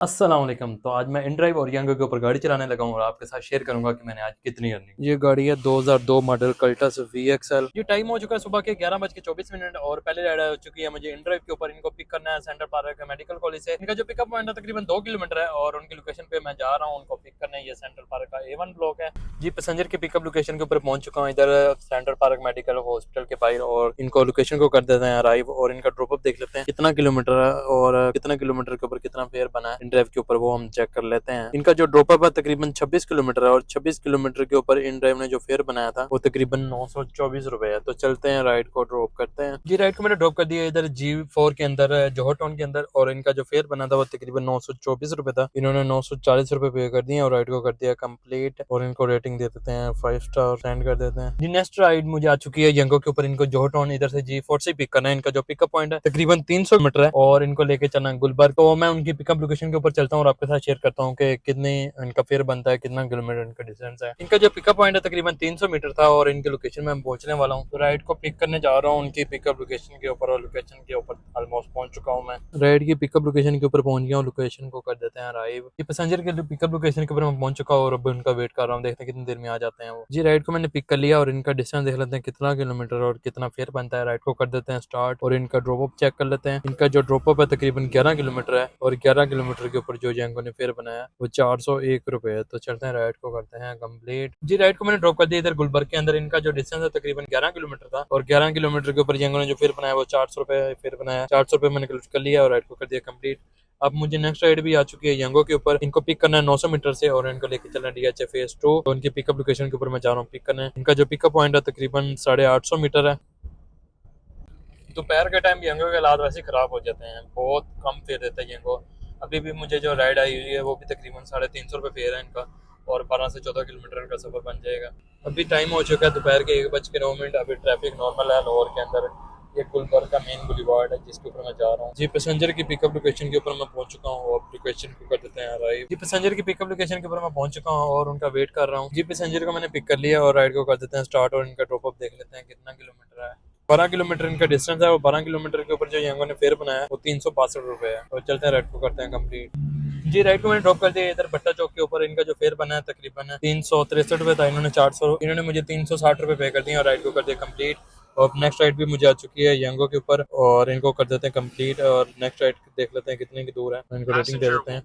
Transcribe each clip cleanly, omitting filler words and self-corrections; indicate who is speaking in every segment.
Speaker 1: अस्सलाम वालेकुम। तो आज मैं इनड्राइव और यंगो के ऊपर गाड़ी चलाने लगा हूँ और आपके साथ शेयर करूंगा कि मैंने आज कितनी अर्निंग। ये गाड़ी है 2002 मॉडल कल्टस VXL। ये टाइम हो चुका है सुबह के 11:24 और पहले राइड हो चुकी है मुझे इनड्राइव के ऊपर। इनको पिक करना है सेंटर पार्क मेडिकल कॉलेज से। इनका जो पिकअप पॉइंट है तकरीबन 2 किलोमीटर है और उनकी लोकेशन पे मैं जा रहा हूँ उनको पिक करने। ये सेंट्रल पार्क का A1 ब्लॉक है जी। पैसेंजर के पिकअप लोकेशन के ऊपर पहुंच चुका हूँ इधर सेंट्रल पार्क मेडिकल हॉस्पिटल के बाहर। और इनको लोकेशन को कर देते हैं अराइव और इनका ड्रॉप अप देख लेते हैं कितना किलोमीटर है और कितना किलोमीटर के ऊपर कितना फेयर बना है इन ड्राइव के ऊपर, वो हम चेक कर लेते हैं। इनका जो ड्रॉप अप है तकरीबन 26 किलोमीटर है और 26 किलोमीटर के ऊपर इन ड्राइव ने जो फेयर बनाया था वो तकरीबन 924 रुपए है। तो चलते हैं राइड को ड्रॉप करते हैं जी। राइड को मैंने ड्रॉप कर दिया इधर G4 के अंदर जोहर टाउन के अंदर और इनका जो फेयर बना था वो तकरीबन 924 रुपए था। इन्होंने 940 रुपए पे कर दिए और राइड को कर दिया कंप्लीट और इनको रेटिंग दे देते हैं 5 स्टार सेंड कर देते हैं जी। नेक्स्ट राइड मुझे आ चुकी है यंगो के ऊपर। इनको जोहर टाउन इधर से G4 से पिक करना है। इनका जो पिकअप पॉइंट है तकरीबन 300 मीटर है और इनको लेके चलना है गुलबर्ग। तो मैं उनकी पिकअप लोकेशन के ऊपर चलता हूँ और आपके साथ शेयर करता हूँ कि कितनी इनका फेयर बनता है, कितना किलोमीटर इनका डिस्टेंस है। इनका जो पिकअप पॉइंट है तकरीबन 300 मीटर था और इनकी लोकेशन में पहुंचने वाला हूँ। तो राइड को पिक करने जा रहा हूँ उनकी पिकअप लोकेशन के ऊपर और लोकेशन के ऊपर ऑलमोस्ट पहुंच चुका हूँ मैं। राइड की पिकअप लोकेशन के ऊपर पहुंच गया हूँ। लोकेशन को कर देते हैं अराइव। ये पैसेंजर के पिकअप लोकेशन के ऊपर मैं पहुंच चुका हूँ और अब उनका वेट कर रहा हूँ, देखते हैं कितनी देर में आ जाते हैं वो जी। राइड को मैंने पिक कर लिया और इनका डिस्टेंस देख लेते हैं कितना किलोमीटर और कितना फेयर बनता है। राइड को कर देते हैं स्टार्ट और इनका ड्रॉप अप चेक कर लेते हैं। इनका जो ड्रॉप अप है तकरीबन 11 किलोमीटर है और 11 किलोमीटर के ऊपर जो जैंगो ने फेयर बनाया वो 401 रुपए है। तो चलते हैं राइड को करते हैं कंप्लीट जी। राइड को मैंने ड्रॉप कर दिया इधर गुलबर्ग के अंदर। इनका जो डिस्टेंस है तकरीबन 11 किलोमीटर था और 11 किलोमीटर के ऊपर जैंगो ने जो फेयर बनाया वो 400 रुपए फेयर बनाया। 400 रुपए मैंने कलेक्ट कर लिया और राइड को कर दिया कंप्लीट। अब मुझे नेक्स्ट राइड भी आ चुकी है यंगो के ऊपर। इनको पिक करना है 900 मीटर से और इनको लेके चलना है DH फेज 2। तो उनकी पिकअप लोकेशन के ऊपर मैं जा रहा हूँ पिक करने। इनका जो पिकअप पॉइंट है तकरीबन 850 मीटर है। दोपहर के टाइम यंगो के हालात वैसे खराब हो जाते हैं, बहुत कम फेयर देता है यंगो। अभी भी मुझे जो राइड आई हुई है वो भी तकरीबन 350 रुपये फेयर है इनका और 12 से 14 किलोमीटर का सफर बन जाएगा। अभी टाइम हो चुका है दोपहर के 1:09। अभी ट्रैफिक नॉर्मल है लाहौर के अंदर। ये गुलबर्ग का मेन बुलीवार्ड है जिसके ऊपर मैं जा रहा हूँ जी। पैसेंजर की पिकअप लोकेशन के ऊपर मैं पहुंच चुका हूँ और लोकेशन को कर देते हैं अराइव जी। पैसेंजर की पिकअप लोकेशन के ऊपर मैं पहुंच चुका हूँ और उनका वेट कर रहा हूँ जी। पैसेंजर को मैंने पिक कर लिया और राइड को कर देते हैं स्टार्ट और इनका ड्रॉप अप देख लेते हैं कितना किलोमीटर है। 12 किलोमीटर इनका डिस्टेंस है और 12 किलोमीटर के ऊपर जो यंगो ने फेयर बनाया है वो 362 रुपए है। और चलते हैं राइड को करते हैं कंप्लीट जी। राइड को मैंने ड्रॉप कर दिया इधर भट्टा चौक के ऊपर। इनका जो फेयर बना है तकरीबन 363 रुपए था। इन्होंने 400, इन्होंने मुझे 360 रुपए पे कर दिए और राइड को कर दिया कंप्लीट। और नेक्स्ट राइड भी मुझे आ चुकी है यंगो के ऊपर और इनको कर देते हैं कंप्लीट। और नेक्स्ट राइड देख लेते हैं कितने की दूर है, इनको रेटिंग दे देते हैं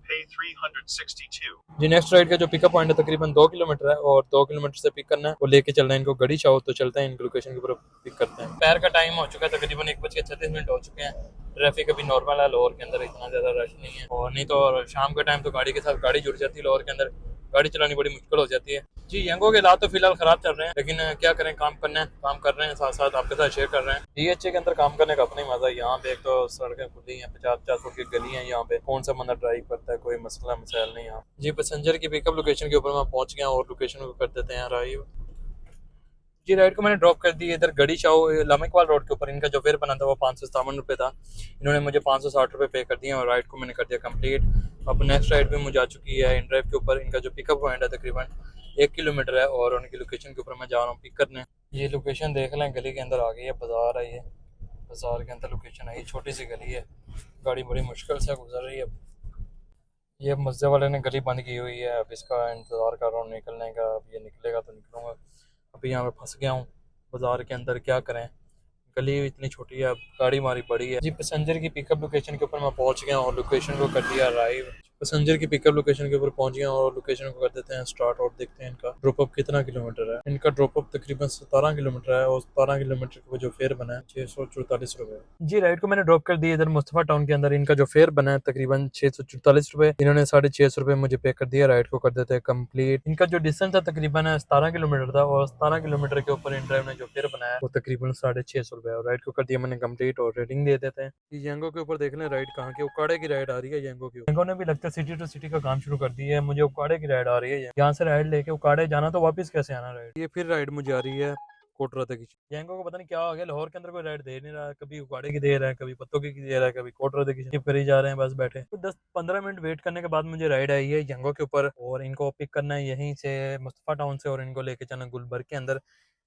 Speaker 1: जी। नेक्स्ट राइड का जो पिकअप पॉइंट है तकरीबन 2 किलोमीटर है और 2 किलोमीटर से पिक करना है वो लेके चलना है इनको गड़ी चाहो। तो चलते हैं इनकी लोकेशन के ऊपर पिक करते हैं। पैर का टाइम हो चुका है तकरीबन 1:36 हो चुके हैं। ट्रैफिक अभी नॉर्मल है लाहौर के अंदर, इतना ज्यादा रश नहीं है। और नहीं तो शाम का टाइम तो गाड़ी के साथ गाड़ी जुड़ जाती है लाहौर के अंदर, गाड़ी चलानी बड़ी मुश्किल हो जाती है जी। यंगो के हालात तो फिलहाल खराब चल रहे हैं लेकिन क्या करें, काम करना है, काम कर रहे हैं, साथ साथ आपके साथ शेयर कर रहे हैं। DHA के अंदर काम करने का अपना ही मजा है। यहाँ पे एक तो सड़कें खुली हैं, 50-50 फुट की गली है यहाँ पे, कौन सा बंदा ड्राइव करता है, कोई मसला मसाइल नहीं है जी। पैसेंजर की पिकअप लोकेशन के ऊपर मैं पहुंच गया और लोकेशन को कर देते हैं अराइव जी। राइड को मैंने ड्रॉप कर दी इधर गड़ी शाह लामा इकबाल रोड के ऊपर। इनका जो फेयर बना था वो 557 रुपये था। इन्होंने मुझे 560 रुपये पे कर दिए और राइड को मैंने कर दिया कंप्लीट। अब नेक्स्ट राइड भी मुझे आ चुकी है इन ड्राइव के ऊपर। इनका जो पिकअप पॉइंट है तकरीबन 1 किलोमीटर है और उनकी लोकेशन के ऊपर मैं जा रहा हूँ पिक करने। ये लोकेशन देख लें, गली के अंदर आ गई है, बाजार है ये, बाजार के अंदर लोकेशन है। ये छोटी सी गली है, गाड़ी बड़ी मुश्किल से गुजर रही है। ये मस्जिद वाले ने गली बंद की हुई है, अब इसका इंतज़ार कर रहा हूँ निकलने का। अब ये निकलेगा तो निकलूँगा। अभी यहाँ पे फंस गया हूँ बाजार के अंदर, क्या करें, गली इतनी छोटी है, अब गाड़ी हमारी बड़ी है जी। पैसेंजर की पिकअप लोकेशन के ऊपर मैं पहुंच गया और लोकेशन को कर दिया अराइव। पैसेंजर की पिकअप लोकेशन के ऊपर पहुंच गया और लोकेशन को कर देते हैं स्टार्ट और देखते हैं इनका ड्रॉप अप कितना किलोमीटर है। इनका ड्रॉप अप तकरीबन 17 किलोमीटर है और 17 किलोमीटर का जो फेयर बना है 644 रुपए जी। राइड को मैंने ड्रॉप कर दिया इधर मुस्तफा टाउन के अंदर। इनका जो फेयर बना है तकरीबन 644 रुपए। इन्होंने 650 रुपए मुझे पे कर दिया। राइड को कर देते हैं कंप्लीट। इनका जो डिस्टेंस था तकरीबन 17 किलोमीटर था और 17 किलोमीटर के ऊपर इन ड्राइव ने जो फेयर बनाया वो तकरीबन 650 रुपए और राइड को कर दिया मैंने कंप्लीट और रेटिंग दे देते हैं। येंगो के ऊपर देख लें राइड कहाँ की, उकाड़े की राइड आ रही है येंगो की। येंगो ने भी लगता है सिटी टू सिटी का काम शुरू कर दिया है। मुझे उकाड़े की राइड आ रही है, यहाँ से राइड लेके उकाड़े जाना तो वापस कैसे आना राइड। ये फिर राइड मुझे आ रही है कोटरा तक की। येंगो को पता नहीं क्या हो गया, लाहौर के अंदर कोई राइड दे नहीं रहा, कभी उकाड़े की दे रहा है, कभी पत्तों की दे रहा है, कभी कोटरा तक की स्किप कर ही जा रहे हैं बस बैठे। तो 10-15 मिनट वेट करने के बाद मुझे राइड आई है येंगो के ऊपर और इनको पिक करना है यहीं से मुस्तफा टाउन से और इनको लेके जाना गुलबर्ग के अंदर।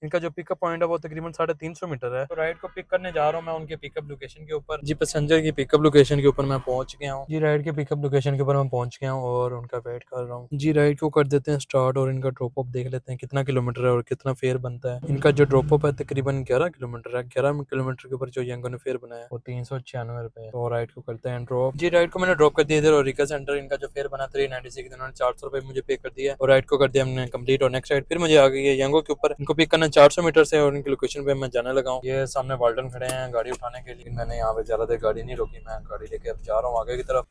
Speaker 1: इनका जो पिकअप पॉइंट है वो तकरीबन 350 मीटर है। तो राइड को पिक करने जा रहा हूँ मैं उनके पिकअप लोकेशन के ऊपर। जी पैसेंजर की पिकअप लोकेशन के ऊपर मैं पहुंच गया हूँ। जी राइड के पिकअप लोकेशन के ऊपर मैं पहुंच गया हूँ और उनका वेट कर रहा हूँ। जी राइड को कर देते हैं स्टार्ट और इनका ड्रॉप अप देख लेते हैं कितना किलोमीटर है और कितना फेयर बनता है। इनका जो ड्रॉप अप है तकरीबन 11 किलोमीटर है। 11 किलोमीटर के ऊपर जो यंगो ने फेयर बनाया है वो 396 रुपए। तो राइड को करते हैं ड्रॉप। जी राइड को मैंने ड्रॉप कर दिया इधर और रिका सेंटर। इनका जो फेयर बना 396 इन्होंने 400 रुपए मुझे पे कर दिया और राइड को कर दिया हमने कंप्लीट। और नेक्स्ट राइड फिर मुझे आ गई है यंगो के ऊपर। इनको पिक करना 400 मीटर से और इनकी लोकेशन पे मैं जाने लगा हूँ। ये सामने वाल्टन खड़े हैं गाड़ी उठाने के लिए। मैंने यहाँ पे ज्यादा देर गाड़ी नहीं रोकी, मैं गाड़ी लेके अब जा रहा हूँ आगे की तरफ।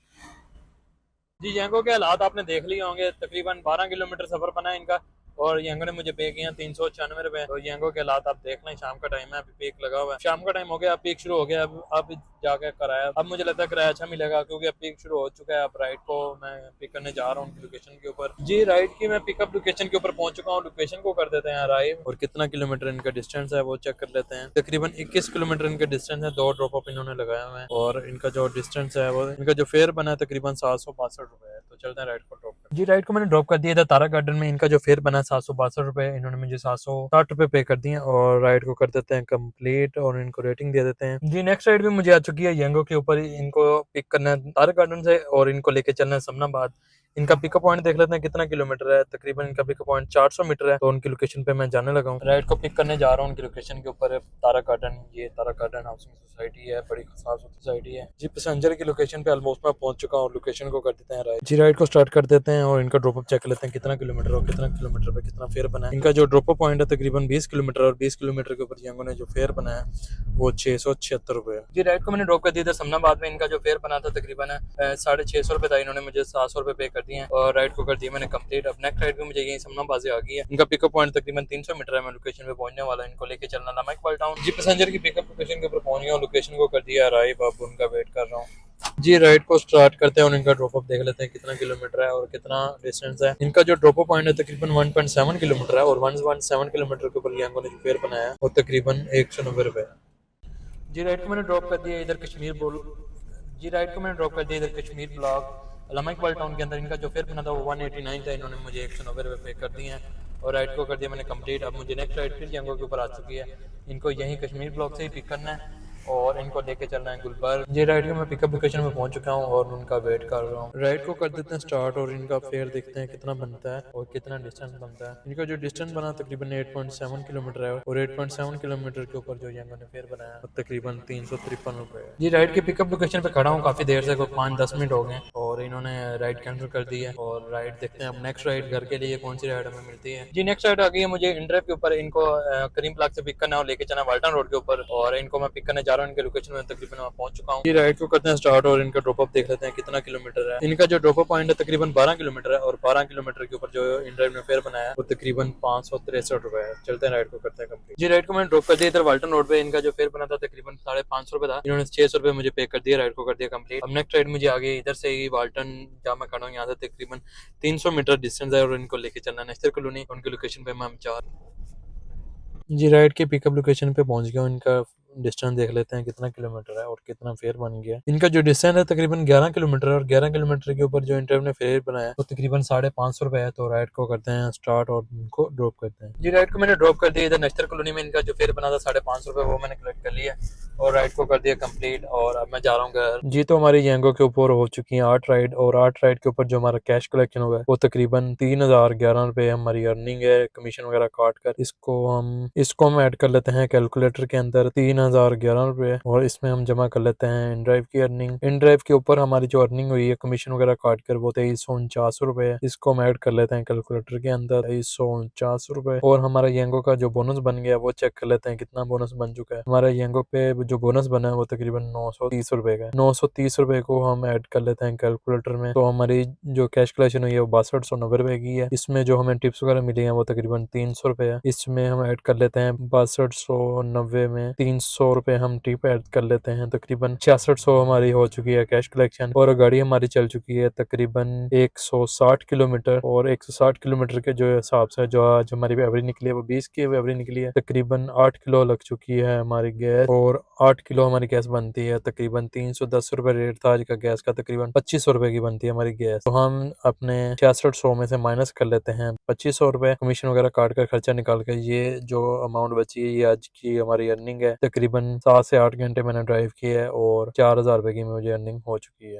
Speaker 1: जी यंगो के हालात आपने देख लिए होंगे। तकरीबन 12 किलोमीटर सफर बना है इनका और यंगो ने मुझे पे किया 396 रुपए। तो यंगो के हालात आप देख लें। शाम का टाइम है, अभी पीक लगा हुआ है। शाम का टाइम हो गया, अब पीक शुरू हो गया। अब जाके किराया, अब मुझे लगता है किराया अच्छा मिलेगा क्योंकि अब पीक शुरू हो चुका है। अब राइड को मैं पिक करने जा रहा हूँ उनकी लोकेशन के ऊपर। जी राइड की मैं पिकअप लोकेशन के ऊपर पहुंच चुका हूँ। लोकेशन को कर देते हैं अराइव और कितना किलोमीटर इनका डिस्टेंस है वो चेक कर लेते हैं। तकरीबन 21 किलोमीटर इनका डिस्टेंस है। 2 ड्रॉप अप इन्होंने लगाया हुआ है और इनका जो डिस्टेंस है वो इनका जो फेयर बना है तकरीबन 762 रुपए है। तो चलते हैं राइड को ड्रॉप कर। जी राइड को मैंने ड्रॉप कर दिया था तारा गार्डन में। इनका जो फेयर बना है 762 रुपए। इन्होंने मुझे 760 रुपए पे कर दिए और राइड को कर देते हैं कंप्लीट और इनको रेटिंग दे देते हैं। जी नेक्स्ट राइड भी मुझे आ चुकी है यंगो के ऊपर। इनको पिक करना है तारा गार्डन से और इनको लेके चलना है समनाबाद। इनका पिकअप पॉइंट देख लेते हैं कितना किलोमीटर है। तकरीबन इनका पिकअप पॉइंट 400 मीटर है। तो उनकी लोकेशन पे मैं जाने लगा हूँ। राइड को पिक करने जा रहा हूँ उनकी लोकेशन के ऊपर। तारा गार्डन, ये तारा गार्डन हाउसिंग सोसाइटी है, बड़ी खास सोसाइटी है। जी पैसेंजर की लोकेशन पे ऑलमोस्ट मैं पहुंच चुका हूँ। लोकेशन को कर देते हैं राइड। जी राइड को स्टार्ट कर देते हैं और इनका ड्रॉप अप चेक कर लेते हैं कितना किलोमीटर और कितना किलोमीटर पे कितना फेयर बना है। इनका जो ड्रॉप अप पॉइंट है तकरीबन 20 किलोमीटर और 20 किलोमीटर के ऊपर यंगो ने जो फेयर बनाया वो 676 रुपए। जी राइड को मैंने ड्रॉप कर दिया था समनाबाद में। इनका जो फेयर बना था तकरीबन 650 रुपए था। इन्होंने मुझे 700 रुपए पे कर दिए हैं और राइड को कर दिया मैंने कंप्लीट। अब नेक्स्ट राइड भी मुझे यही समनाबाद से आ गई है। इनका पिकअप पॉइंट तकरीबन 300 मीटर है। मैं लोकेशन पे पहुंचने वाला इनको लेके चलना था मैं इकबाल टाउन। जी पैसेंजर की पिकअप लोकेशन के ऊपर पहुंच गया हूं। लोकेशन को कर दिया अराइव। अब उनका वेट कर रहा हूँ। जी राइड को स्टार्ट करते हैं और इनका ड्रॉप अप देख लेते हैं कितना किलोमीटर है और कितना डिस्टेंस है। इनका जो ड्रॉप अप पॉइंट है तकरीबन 1.7 किलोमीटर है और 1.7 किलोमीटर के ऊपर यंगो ने जो फेयर बनाया है वो तकरीबन 190 रुपए है। जी राइड को मैंने ड्रॉप कर दिया इधर कश्मीर बोल। जी राइड को मैंने ड्रॉप कर दिया इधर कश्मीर ब्लॉक अलामा इकबाल टाउन के अंदर। इनका जो फेयर बना था वो 189 था। इन्होंने मुझे 190 रुपए पे कर दिए हैं और राइड को कर दिया मैंने कंप्लीट। अब मुझे नेक्स्ट राइड फिर यंगो के ऊपर आ चुकी है। इनको यहीं कश्मीर ब्लॉक से ही पिक करना है और इनको लेके चलना है गुलबर्ग। ये राइड को मैं पिकअप लोकेशन में पहुंच चुका हूँ और उनका वेट कर रहा हूँ। राइड को कर देते हैं स्टार्ट और इनका फेयर देखते हैं कितना बनता है और कितना डिस्टेंस बनता है। इनका जो डिस्टेंस बना तकरीबन 8.7 किलोमीटर है और 8.7 किलोमीटर के ऊपर जो यंगो ने फेयर बनाया वो तकरीबन 353 रुपए है। जी राइड के पिकअप लोकेशन पे खड़ा हूँ काफी देर से, कोई 5-10 मिनट हो गए और इन्होंने राइड कैंसिल कर दी है और राइड देखते हैं अब नेक्स्ट राइड घर के लिए कौन सी राइड हमें मिलती है। जी नेक्स्ट राइड आ गई है मुझे इंड्राइव के ऊपर। इनको करीम प्लाक से पिक करना है और लेके चलना वाल्टन रोड के ऊपर और इनको मैं पिक करने जा रहा हूँ इनके लोकेशन में। तकरीबन मैं पहुंच चुका हूँ। ये राइड को करते हैं स्टार्ट और इनका ड्रॉप अप देख लेते हैं कितना किलोमीटर है। इनका जो ड्रॉप अप पॉइंट है तकरीबन 12 किलोमीटर है और 12 किलोमीटर के ऊपर जो इंड्राइव ने फेयर बनाया वो तकरीबन 563 रुपए है। चलते हैं राइड को करते हैं कंप्लीट। जी राइड को मैंने ड्रॉप कर दिया इधर वाल्टन रोड पे। इनका जो फेयर बना था तकरीबन 550 रुपए था। इन्होंने 600 रुपए मुझे पे कर दिया। राइड को कर दिया कंप्लीट। अब नेक्स्ट राइड मुझे आ गई इधर से ही वाल्टन जहाँ मैं खड़ा हूँ यहाँ से तकरीबन 300 मीटर डिस्टेंस है और इनको लेके चलना है नेस्टर कॉलोनी। उनकी लोकेशन पे मैं जा। जी राइड के पिकअप लोकेशन पे पहुंच गया हूं। इनका डिस्टेंस देख लेते हैं कितना किलोमीटर है और कितना फेयर बन गया। इनका जो डिस्टेंस है तकरीबन 11 किलोमीटर है और 11 किलोमीटर के ऊपर जो इंटरव्यू ने फेयर बनाया तो तकरीबन 550 रुपए है। तो राइड को करते हैं स्टार्ट और इनको ड्रॉप करते हैं। जी राइड को मैंने ड्रॉप कर दिया इधर नश्तर कॉलोनी में। इनका जो फेयर बना था 550 रुपए वो मैंने कलेक्ट कर लिया और राइड को कर दिया कंप्लीट और अब मैं जा रहा हूँ घर। जी तो हमारी यंगो के ऊपर हो चुकी है 8 राइड और 8 राइड के ऊपर जो हमारा कैश कलेक्शन हुआ है वो तकरीबन 3011 रुपए हमारी अर्निंग है कमीशन वगैरह काट कर। इसको हम ऐड कर लेते हैं कैलकुलेटर के अंदर 3011 रुपए और इसमें हम जमा कर लेते हैं इनड्राइव की अर्निंग। इनड्राइव के ऊपर हमारी जो अर्निंग हुई है कमीशन वगैरह काट कर वो 2349 रुपए है। इसको हम ऐड कर लेते हैं कैलकुलेटर के अंदर 2349 रुपए और हमारा यंगो का जो बोनस बन गया वो चेक कर लेते हैं कितना बोनस बन चुका है। हमारा यंगो पे जो बोनस बना है वो तकरीबन 930 रुपए का है। 930 रुपए को हम ऐड कर लेते हैं कैलकुलेटर में। तो हमारी जो कैश कलेक्शन हुई है वो 6290 रुपए की है। इसमें जो हमें टिप्स वगैरह मिली है वो तकरीबन 300 रुपए है। इसमें हम ऐड कर लेते हैं 6290 में 300 रुपए हम टिप ऐड कर लेते हैं। तकरीबन 6600 हमारी हो चुकी है कैश कलेक्शन और गाड़ी हमारी चल चुकी है तकरीबन 160 किलोमीटर और 160 किलोमीटर के जो हिसाब से जो आज हमारी एवरेज निकली है वो 20 की एवरेज निकली है। तकरीबन 8 किलो लग चुकी है हमारी गैस और 8 किलो हमारी गैस बनती है, तकरीबन 310 रुपए रेट था आज का गैस का, तकरीबन 2500 रुपए की बनती है हमारी गैस। तो हम अपने 6600 में से माइनस कर लेते हैं 2500 रुपए, कमीशन वगैरह काट कर खर्चा निकाल कर, ये जो अमाउंट बची है ये आज की हमारी अर्निंग है। तकरीबन 7 से 8 घंटे मैंने ड्राइव किया है और 4000 रुपए की मुझे अर्निंग हो चुकी है।